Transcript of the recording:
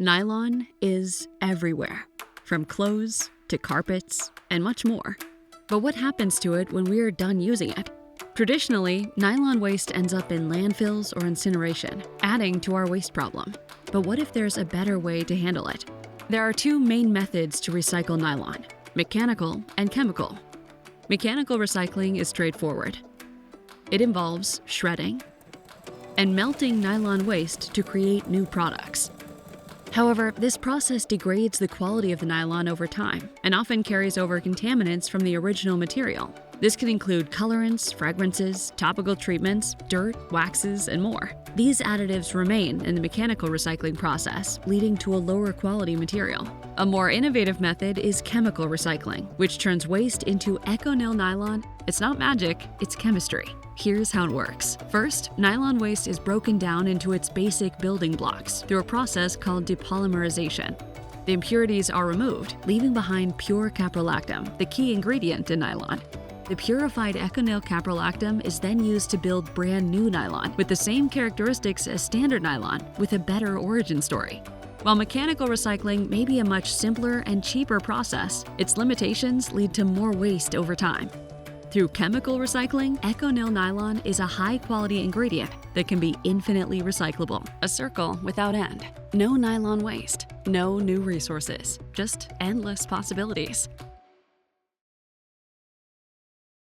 Nylon is everywhere, from clothes to carpets and much more. But what happens to it when we are done using it? Traditionally, nylon waste ends up in landfills or incineration, adding to our waste problem. But what if there's a better way to handle it? There are two main methods to recycle nylon: mechanical and chemical. Mechanical recycling is straightforward. It involves shredding and melting nylon waste to create new products. However, this process degrades the quality of the nylon over time and often carries over contaminants from the original material. This can include colorants, fragrances, topical treatments, dirt, waxes, and more. These additives remain in the mechanical recycling process, leading to a lower quality material. A more innovative method is chemical recycling, which turns waste into ECONYL nylon. It's not magic, it's chemistry. Here's how it works. First, nylon waste is broken down into its basic building blocks through a process called depolymerization. The impurities are removed, leaving behind pure caprolactam, the key ingredient in nylon. The purified ECONYL caprolactam is then used to build brand new nylon with the same characteristics as standard nylon, with a better origin story. While mechanical recycling may be a much simpler and cheaper process, its limitations lead to more waste over time. Through chemical recycling, ECONYL nylon is a high-quality ingredient that can be infinitely recyclable. A circle without end. No nylon waste, no new resources, just endless possibilities.